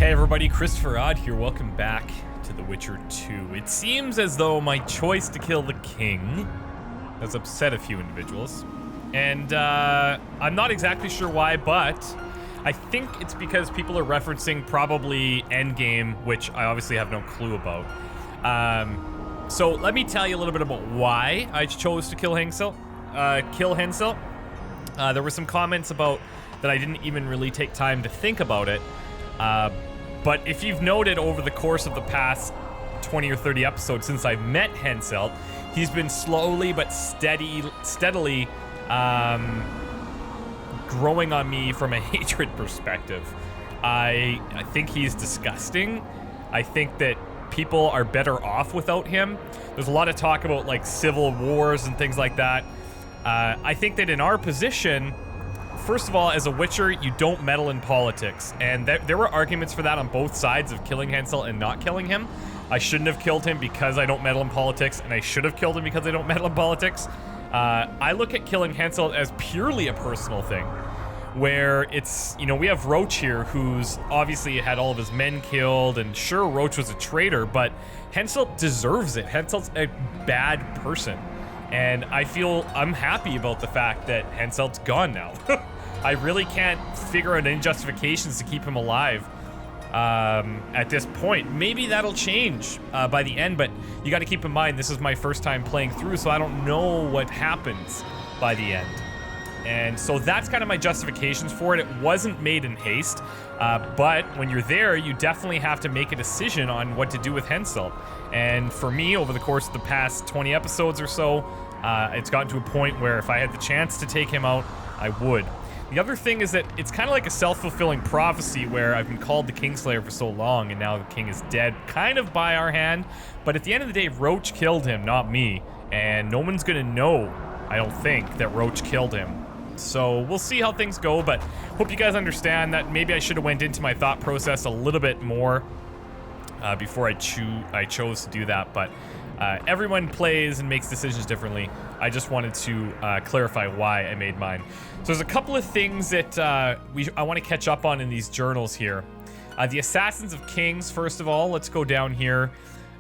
Hey everybody, ChristopherOdd here. Welcome back to The Witcher 2. It seems as though my choice to kill the king has upset a few individuals. And I'm not exactly sure why, but I think it's because people are referencing probably Endgame, which I obviously have no clue about. So let me tell you a little bit about why I chose to kill Hensel. There were some comments about that I didn't even really take time to think about it. But if you've noted over the course of the past 20 or 30 episodes since I've met Hensel, he's been slowly but steadily growing on me from a hatred perspective. I think he's disgusting. I think that people are better off without him. There's a lot of talk about like civil wars and things like that. I think that in our position, first of all, as a Witcher, you don't meddle in politics. And there were arguments for that on both sides of killing Hensel and not killing him. I shouldn't have killed him because I don't meddle in politics, and I should have killed him because I don't meddle in politics. I look at killing Hensel as purely a personal thing, where it's, you know, we have Roche here, who's obviously had all of his men killed, and sure, Roche was a traitor, but Hensel deserves it. Hensel's a bad person. And I'm happy about the fact that Hensel's gone now. I really can't figure out any justifications to keep him alive at this point. Maybe that'll change by the end, but you got to keep in mind this is my first time playing through, so I don't know what happens by the end. And so that's kind of my justifications for it. It wasn't made in haste, but when you're there, you definitely have to make a decision on what to do with Hensel. And for me, over the course of the past 20 episodes or so, it's gotten to a point where if I had the chance to take him out, I would. The other thing is that it's kind of like a self-fulfilling prophecy where I've been called the Kingslayer for so long and now the king is dead, kind of by our hand. But at the end of the day, Roche killed him, not me. And no one's gonna know, I don't think, that Roche killed him. So we'll see how things go, but hope you guys understand that maybe I should have went into my thought process a little bit more before I chose to do that. But everyone plays and makes decisions differently. I just wanted to clarify why I made mine. So there's a couple of things that I want to catch up on in these journals here. The Assassins of Kings, first of all, let's go down here.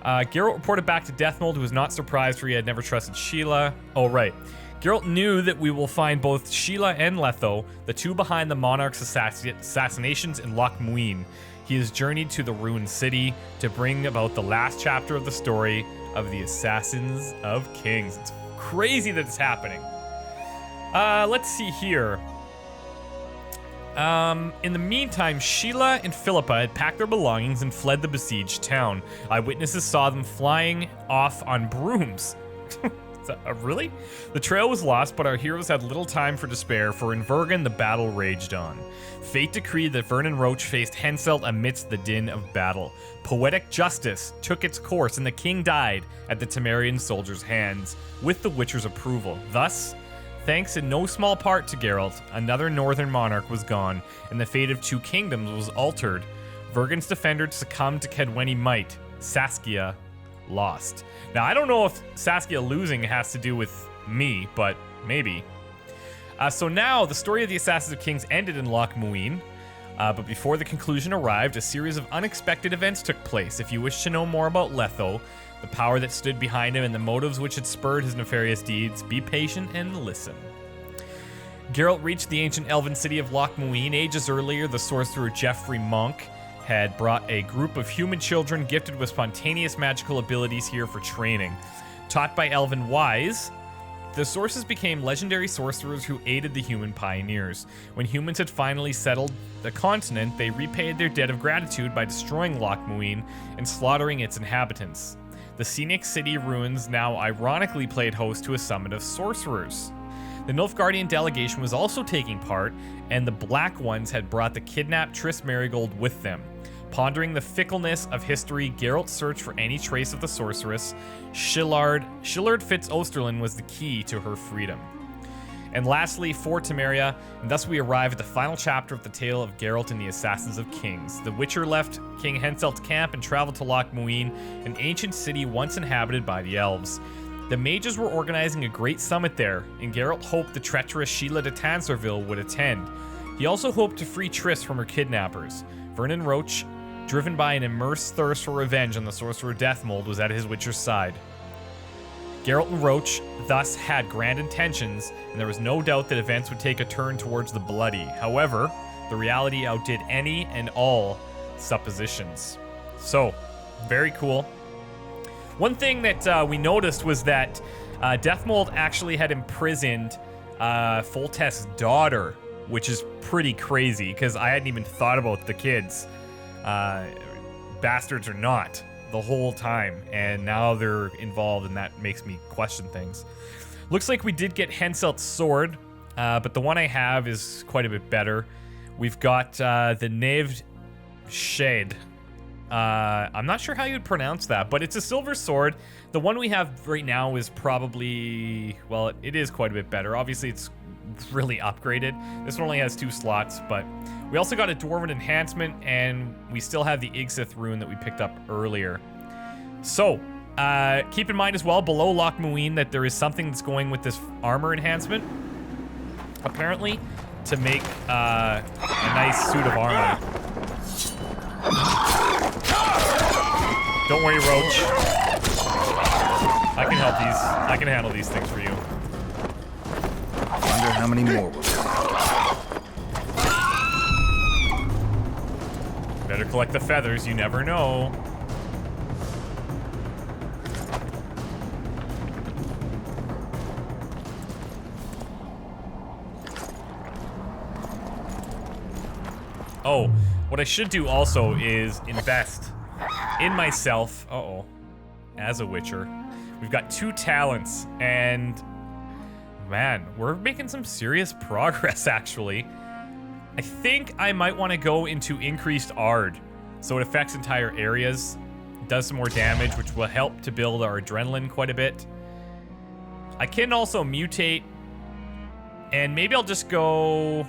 Geralt reported back to Deathmold, who was not surprised for he had never trusted Sheila. Oh, right. Geralt knew that we will find both Sheila and Letho, the two behind the monarch's assassinations in Loc Muinne. He has journeyed to the ruined city to bring about the last chapter of the story of the Assassins of Kings. It's crazy that it's happening. Let's see here. In the meantime, Sheila and Philippa had packed their belongings and fled the besieged town. Eyewitnesses saw them flying off on brooms. Really? The trail was lost, but our heroes had little time for despair, for in Vergen the battle raged on. Fate decreed that Vernon Roche faced Hensel amidst the din of battle. Poetic justice took its course, and the king died at the Temerian soldier's hands, with the Witcher's approval. Thus, thanks in no small part to Geralt, another northern monarch was gone, and the fate of two kingdoms was altered. Vergen's defender succumbed to Cadwenny might. Saskia lost. Now, I don't know if Saskia losing has to do with me, but maybe. So now, the story of the Assassins of Kings ended in Loc Muinne, but before the conclusion arrived, a series of unexpected events took place. If you wish to know more about Letho, the power that stood behind him, and the motives which had spurred his nefarious deeds, be patient and listen. Geralt reached the ancient elven city of Loc Muinne. Ages earlier, the sorcerer Geoffrey Monk had brought a group of human children gifted with spontaneous magical abilities here for training. Taught by elven wise, the sources became legendary sorcerers who aided the human pioneers. When humans had finally settled the continent, they repaid their debt of gratitude by destroying Loc Muinne and slaughtering its inhabitants. The scenic city ruins now ironically played host to a summit of sorcerers. The Nilfgaardian delegation was also taking part, and the Black Ones had brought the kidnapped Triss Merigold with them. Pondering the fickleness of history, Geralt searched for any trace of the sorceress. Shillard Fitz Osterlin was the key to her freedom. And lastly, for Temeria, and thus we arrive at the final chapter of the tale of Geralt and the Assassins of Kings. The Witcher left King Henselt's camp and traveled to Loc Muinne, an ancient city once inhabited by the elves. The mages were organizing a great summit there, and Geralt hoped the treacherous Sheila de Tanserville would attend. He also hoped to free Triss from her kidnappers. Vernon Roche driven by an immense thirst for revenge on the sorcerer Deathmold, was at his witcher's side. Geralt and Roche thus had grand intentions, and there was no doubt that events would take a turn towards the bloody. However, the reality outdid any and all suppositions. So, very cool. One thing that we noticed was that Deathmold actually had imprisoned Foltest's daughter, which is pretty crazy, because I hadn't even thought about the kids, bastards or not, the whole time, and now they're involved, and that makes me question things. Looks like we did get Henselt's sword, but the one I have is quite a bit better. We've got the Naved Shade. I'm not sure how you'd pronounce that, but it's a silver sword. The one we have right now is probably, well, it is quite a bit better. Obviously, it's really upgraded. This one only has 2 slots, but we also got a Dwarven enhancement, and we still have the Igsith rune that we picked up earlier. So, keep in mind as well, below Loc Muinne, that there is something that's going with this armor enhancement, apparently, to make a nice suit of armor. Don't worry, Roche. I can help these. I can handle these things for you. Wonder how many more will come. Better collect the feathers, you never know. Oh, what I should do also is invest in myself, as a witcher. We've got 2 talents, and man, we're making some serious progress, actually. I think I might want to go into increased Ard, so it affects entire areas, does some more damage, which will help to build our adrenaline quite a bit. I can also mutate, and maybe I'll just go...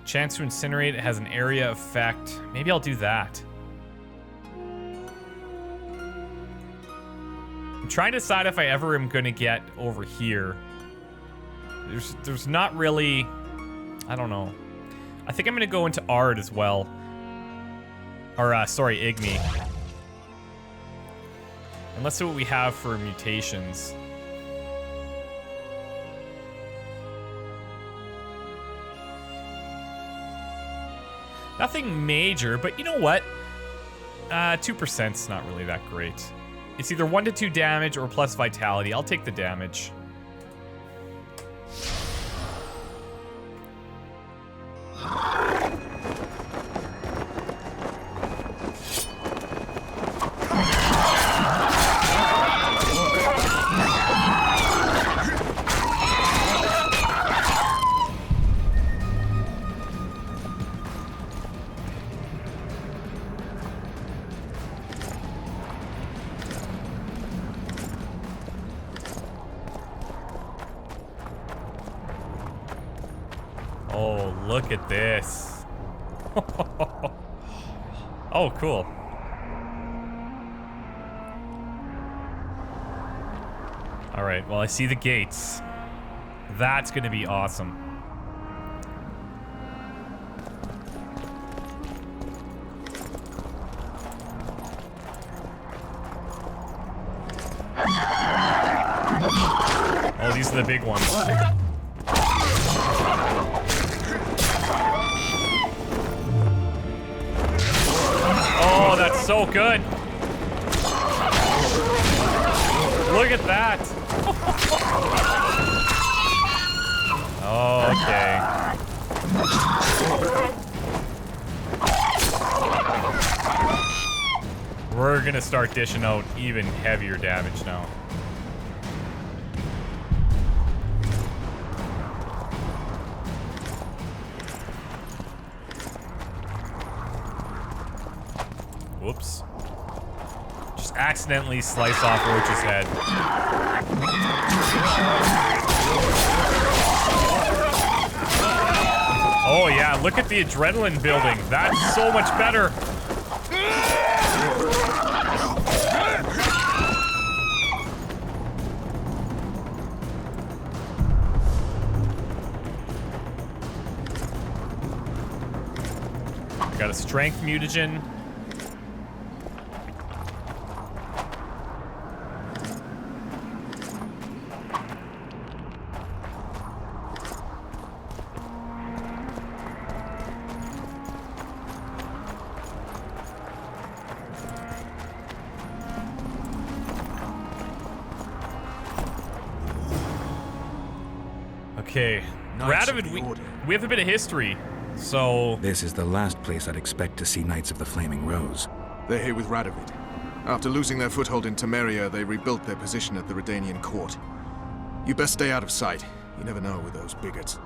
Chance to incinerate, it has an area effect. Maybe I'll do that. I'm trying to decide if I ever am gonna get over here. There's not really, I don't know. I think I'm gonna go into Ard as well. Or, sorry, Igni. And let's see what we have for mutations. Nothing major, but you know what? 2%'s not really that great. It's either 1 to 2 damage or plus vitality. I'll take the damage. Oh, look at this. Oh, cool. All right, well, I see the gates. That's gonna be awesome. Oh, these are the big ones. Oh, that's so good. Look at that. Okay. We're gonna start dishing out even heavier damage now. Whoops. Just accidentally slice off Roche's head. Oh yeah, look at the adrenaline building. That's so much better. I got a strength mutagen. Okay, Radovid, we have a bit of history, so... This is the last place I'd expect to see Knights of the Flaming Rose. They're here with Radovid. After losing their foothold in Temeria, they rebuilt their position at the Redanian court. You best stay out of sight. You never know with those bigots.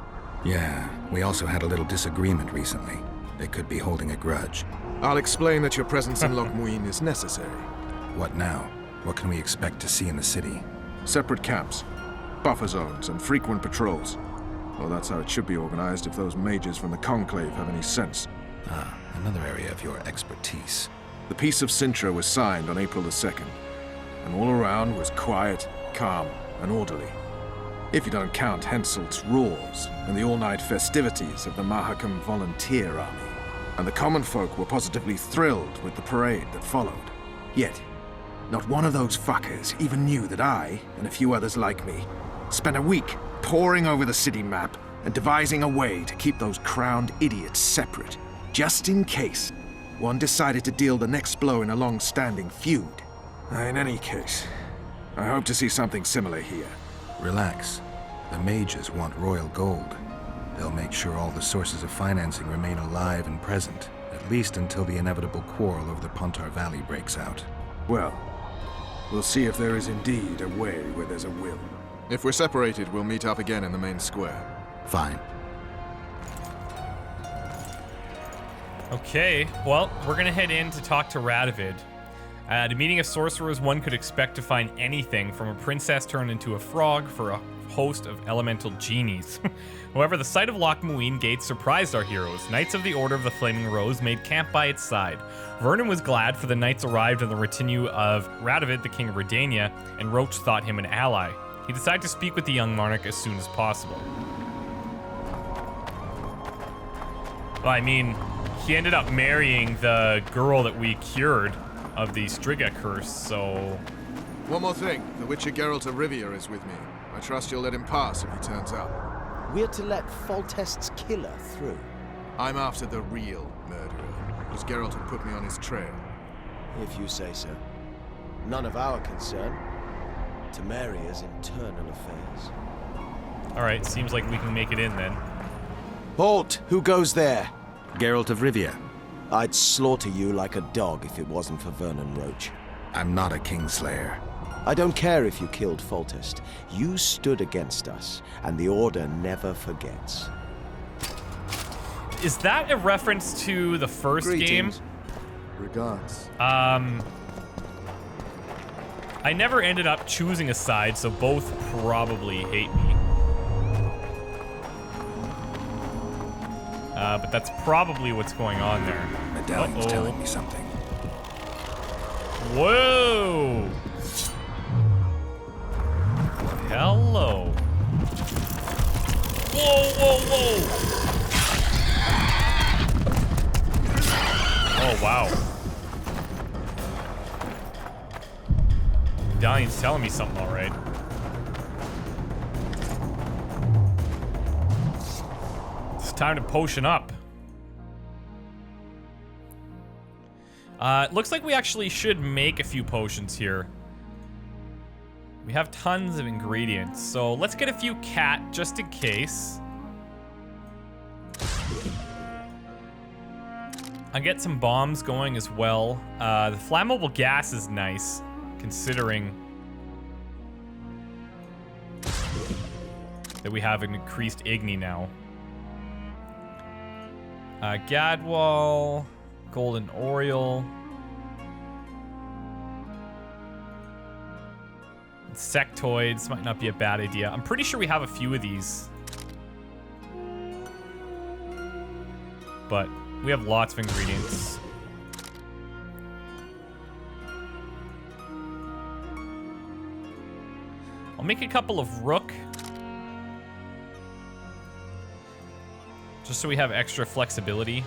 Yeah, we also had a little disagreement recently. They could be holding a grudge. I'll explain that your presence in Loc Muinne is necessary. What now? What can we expect to see in the city? Separate camps, buffer zones, and frequent patrols. Well, that's how it should be organized if those mages from the Conclave have any sense. Ah, another area of your expertise. The Peace of Sintra was signed on April the 2nd, and all around was quiet, calm, and orderly. If you don't count Henselt's roars and the all-night festivities of the Mahakam Volunteer Army. And the common folk were positively thrilled with the parade that followed. Yet, not one of those fuckers even knew that I, and a few others like me, spent a week poring over the city map and devising a way to keep those crowned idiots separate, just in case one decided to deal the next blow in a long-standing feud. In any case, I hope to see something similar here. Relax. The mages want royal gold. They'll make sure all the sources of financing remain alive and present, at least until the inevitable quarrel over the Pontar Valley breaks out. Well, we'll see if there is indeed a way where there's a will. If we're separated, we'll meet up again in the main square. Fine. Okay, well, we're gonna head in to talk to Radovid. At a meeting of sorcerers, one could expect to find anything from a princess turned into a frog for a host of elemental genies. However, the sight of Loc Muinne Gate surprised our heroes. Knights of the Order of the Flaming Rose made camp by its side. Vernon was glad, for the knights arrived in the retinue of Radovid, the King of Redania, and Roche thought him an ally. He decided to speak with the young monarch as soon as possible. Well, I mean, he ended up marrying the girl that we cured of the Striga curse, so... One more thing. The Witcher Geralt of Rivia is with me. I trust you'll let him pass if he turns up. We're to let Foltest's killer through. I'm after the real murderer, because Geralt had put me on his trail. If you say so. None of our concern. Temeria's internal affairs. Alright, seems like we can make it in then. Halt! Who goes there? Geralt of Rivia. I'd slaughter you like a dog if it wasn't for Vernon Roche. I'm not a Kingslayer. I don't care if you killed Foltest. You stood against us, and the Order never forgets. Is that a reference to the first game? Regards. I never ended up choosing a side, so both probably hate me. But that's probably what's going on there. Medallion's telling me something. Whoa! Hello. Whoa, whoa, whoa! Oh, wow. Medallion's telling me something, all right. It's time to potion up. It looks like we actually should make a few potions here. We have tons of ingredients, so let's get a few cat just in case. I'll get some bombs going as well. The flammable gas is nice, considering that we have an increased Igni now. Gadwall, Golden Oriole. Sectoids might not be a bad idea. I'm pretty sure we have a few of these. But we have lots of ingredients. I'll make a couple of rook. Just so we have extra flexibility.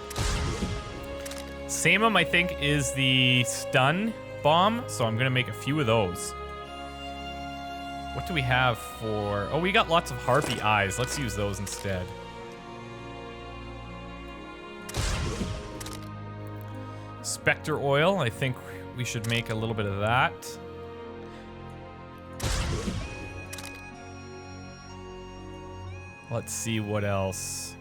Samum, I think, is the stun bomb, so I'm gonna make a few of those. What do we have for... Oh, we got lots of harpy eyes. Let's use those instead. Spectre oil, I think we should make a little bit of that. Let's see what else.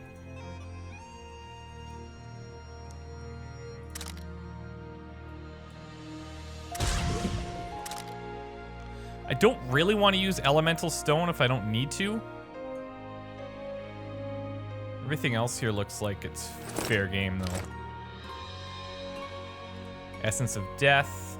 I don't really want to use elemental stone if I don't need to. Everything else here looks like it's fair game though. Essence of Death.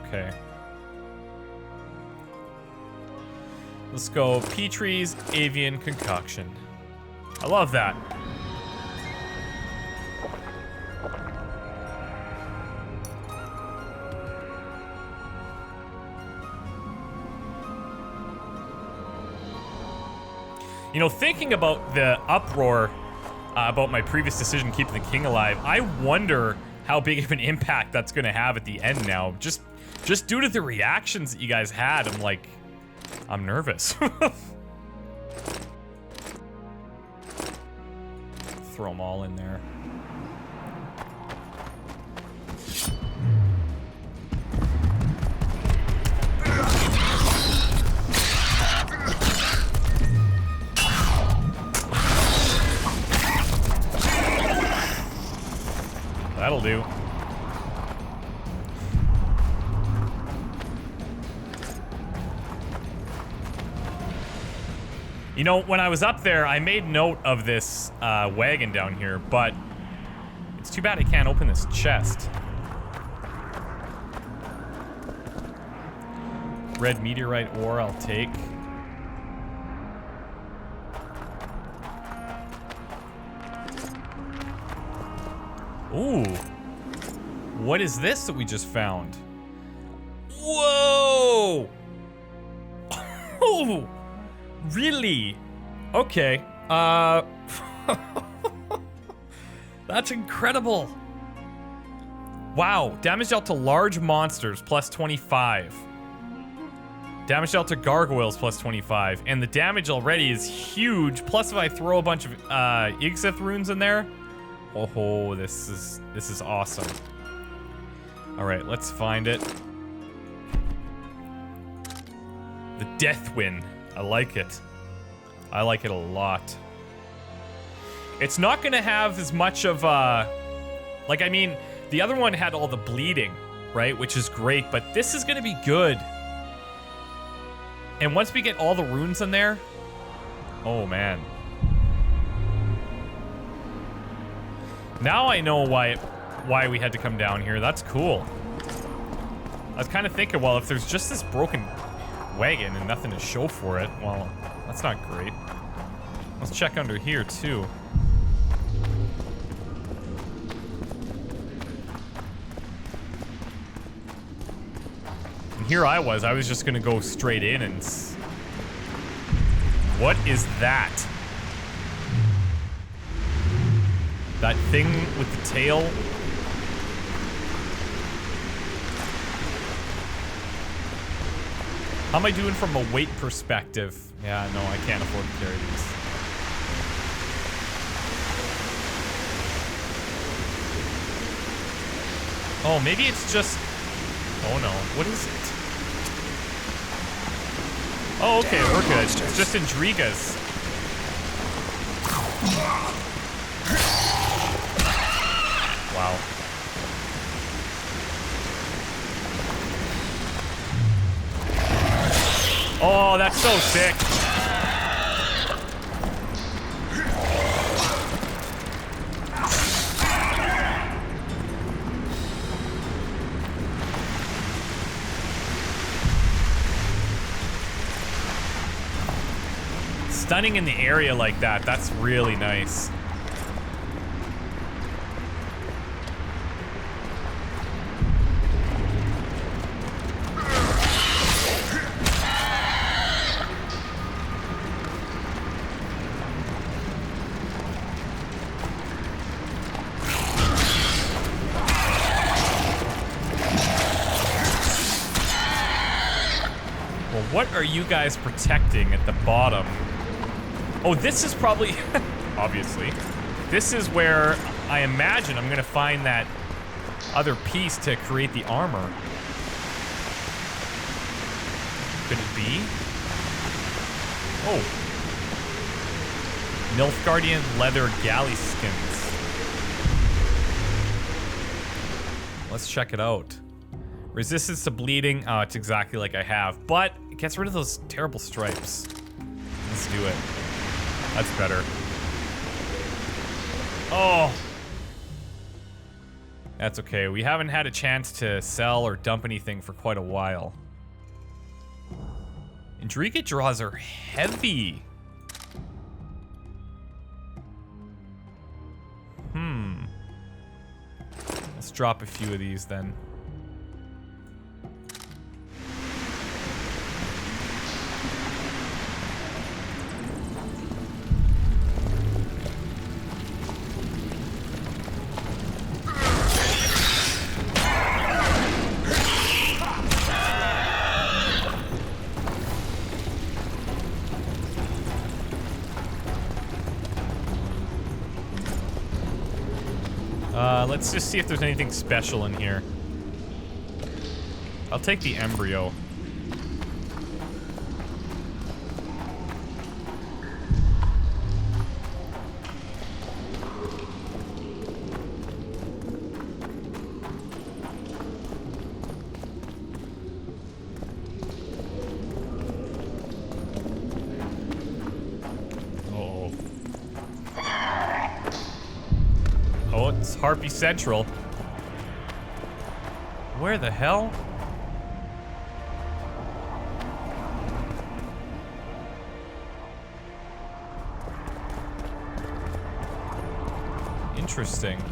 Okay. Let's go Petrie's Avian Concoction. I love that. You know, thinking about the uproar about my previous decision keeping the king alive, I wonder how big of an impact that's going to have at the end now. Just due to the reactions that you guys had, I'm like... I'm nervous. Throw them all in there. That'll do. You know, when I was up there, I made note of this wagon down here, but it's too bad I can't open this chest. Red meteorite ore, I'll take. Ooh. What is this that we just found? Whoa! Oh! Really? Okay. That's incredible. Wow. Damage dealt to large monsters, plus 25. Damage dealt to gargoyles, plus 25. And the damage already is huge. Plus, if I throw a bunch of Yggdrasil runes in there, oh, this is awesome. All right, let's find it. The Deathwind. I like it. I like it a lot. It's not gonna have as much of like, I mean, the other one had all the bleeding, right? Which is great, but this is gonna be good. And once we get all the runes in there, oh man. Now I know why we had to come down here. That's cool. I was kind of thinking, well, if there's just this broken wagon and nothing to show for it, well, that's not great. Let's check under here too. And here I was just gonna go straight in and what is that? That thing with the tail? How am I doing from a weight perspective? Yeah, no, I can't afford to carry these. Oh, maybe it's just... Oh no, what is it? Oh, okay, we're good. It's just Indrigas. Wow. Oh, that's so sick. Stunning in the area like that, that's really nice. Well, what are you guys protecting at the bottom? Oh, this is probably, obviously, this is where I imagine I'm gonna find that other piece to create the armor. Could it be? Oh. Nilfgaardian leather galley skins. Let's check it out. Resistance to bleeding. Oh, it's exactly like I have, but it gets rid of those terrible stripes. Let's do it. That's better. Oh. That's okay. We haven't had a chance to sell or dump anything for quite a while. Intricate draws are heavy. Let's drop a few of these then. Let's just see if there's anything special in here. I'll take the embryo. Harpy Central. Where the hell? Interesting.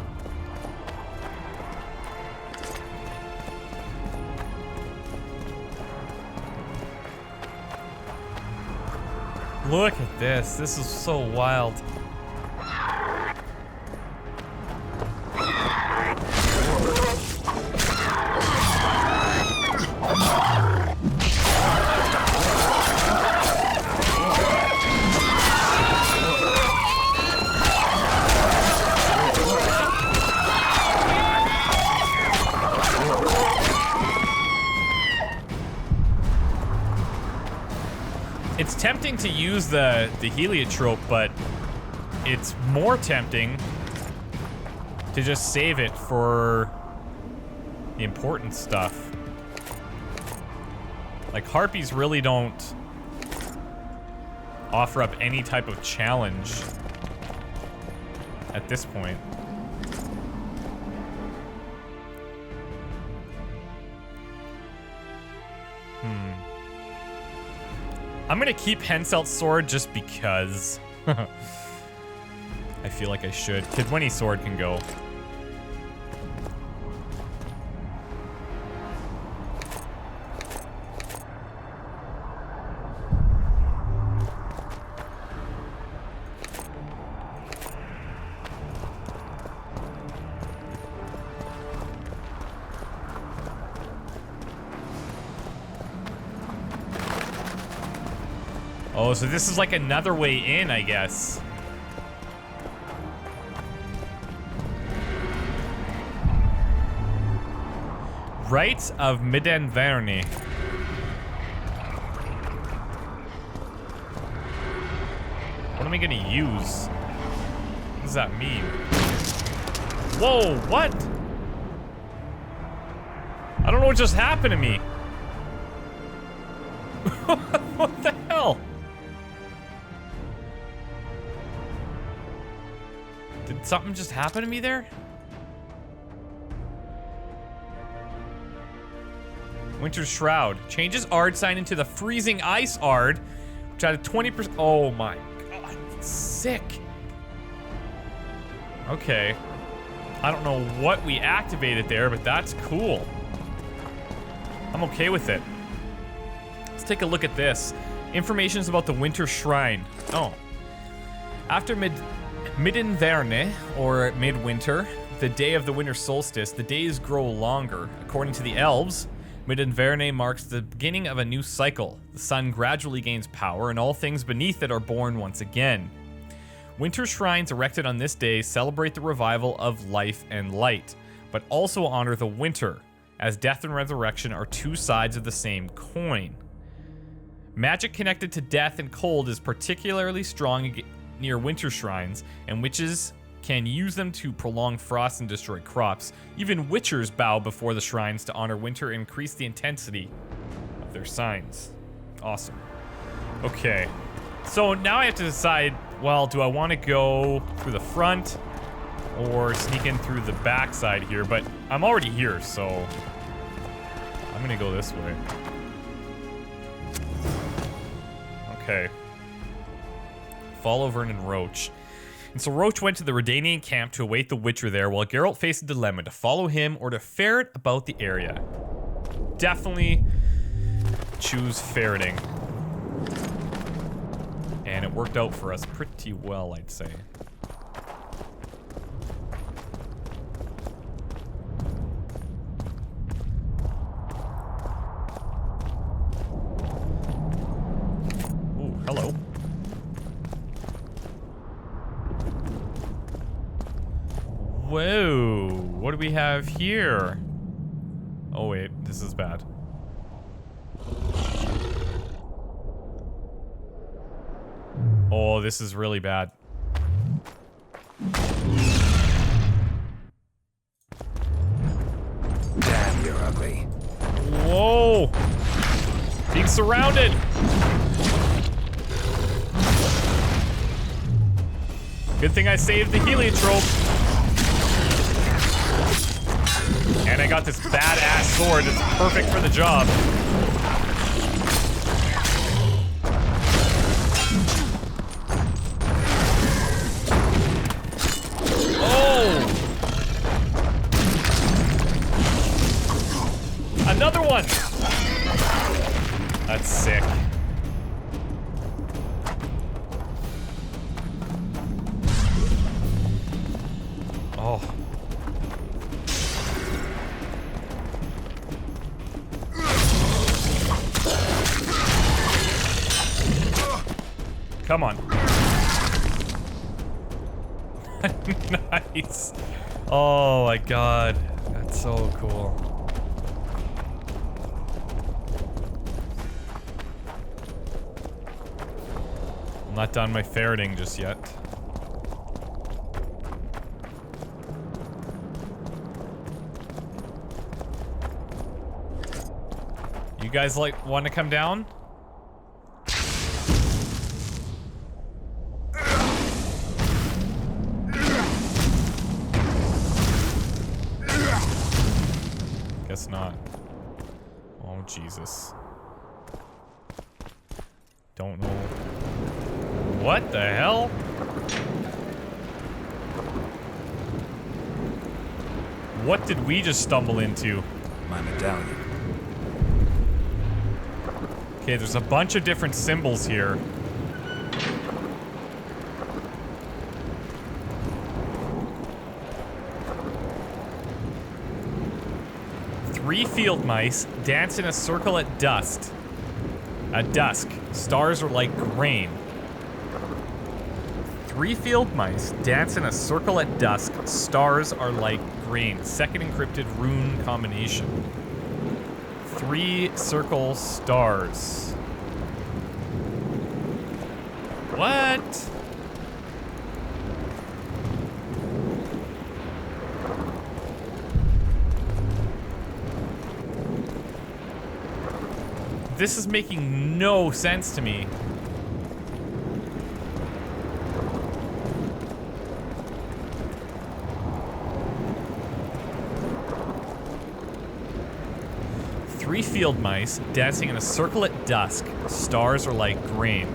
Look at this. This is so wild. It's tempting to use the heliotrope, but it's more tempting to just save it for the important stuff. Like, harpies really don't offer up any type of challenge at this point. I'm gonna keep Henselt's sword just because. I feel like I should. Kidwinnie's sword can go. Oh, so this is like another way in, I guess. Rites of Middenverne. What am I gonna use? What does that mean? Whoa, what? I don't know what just happened to me. What the hell? Did something just happen to me there? Winter Shroud. Changes Ard sign into the freezing ice Ard, which had a 20%. Oh my god, that's sick. Okay. I don't know what we activated there, but that's cool. I'm okay with it. Let's take a look at this. Information's about the Winter Shrine. Oh. After Middenverne, or midwinter, the day of the winter solstice, the days grow longer. According to the elves, Mid-Inverne marks the beginning of a new cycle. The sun gradually gains power, and all things beneath it are born once again. Winter shrines erected on this day celebrate the revival of life and light, but also honor the winter, as death and resurrection are two sides of the same coin. Magic connected to death and cold is particularly strong near winter shrines, and witches can use them to prolong frost and destroy crops. Even witchers bow before the shrines to honor winter and increase the intensity of their signs. Awesome. Okay. So now I have to decide, well, do I want to go through the front or sneak in through the back side here? But I'm already here, so I'm going to go this way. Okay. Follow Vernon Roche. And so Roche went to the Redanian camp to await the Witcher there, while Geralt faced a dilemma to follow him or to ferret about the area. Definitely choose ferreting. And it worked out for us pretty well, I'd say. Ooh, hello. Whoa, what do we have here? Oh wait, this is bad. Oh, this is really bad. Damn, you're ugly. Whoa! Being surrounded! Good thing I saved the heliotrope. And I got this badass sword that's perfect for the job. Oh! Another one! That's sick. Oh. Come on. Nice. Oh my god. That's so cool. I'm not done my ferreting just yet. You guys want to come down? Guess not. Oh, Jesus. Don't know. What the hell? What did we just stumble into? My medallion. Okay, there's a bunch of different symbols here. Three field mice dance in a circle at dusk. At dusk, stars are like grain. Three field mice dance in a circle at dusk. Stars are like grain. Second encrypted rune combination. Three circle stars. What? This is making no sense to me. Three field mice dancing in a circle at dusk. Stars are like grain.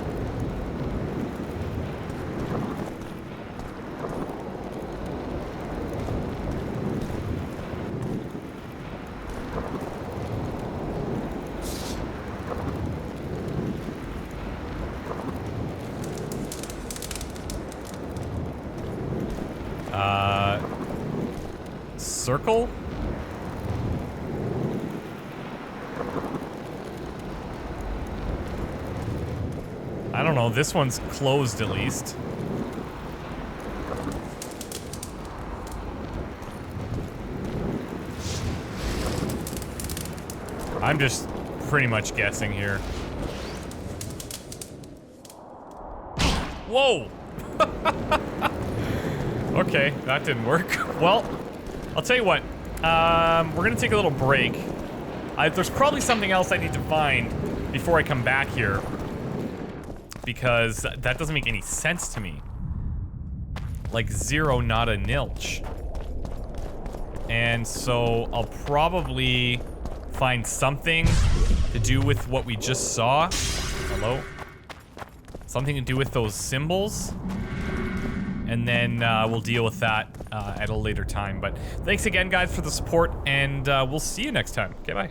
Circle? I don't know, this one's closed at least. I'm just pretty much guessing here. Whoa! Okay, that didn't work. Well, I'll tell you what. We're gonna take a little break. There's probably something else I need to find before I come back here. Because that doesn't make any sense to me. Like 0, not a nilch. And so I'll probably find something to do with what we just saw. Hello? Something to do with those symbols. And then we'll deal with that at a later time. But thanks again, guys, for the support, and we'll see you next time. Okay, bye.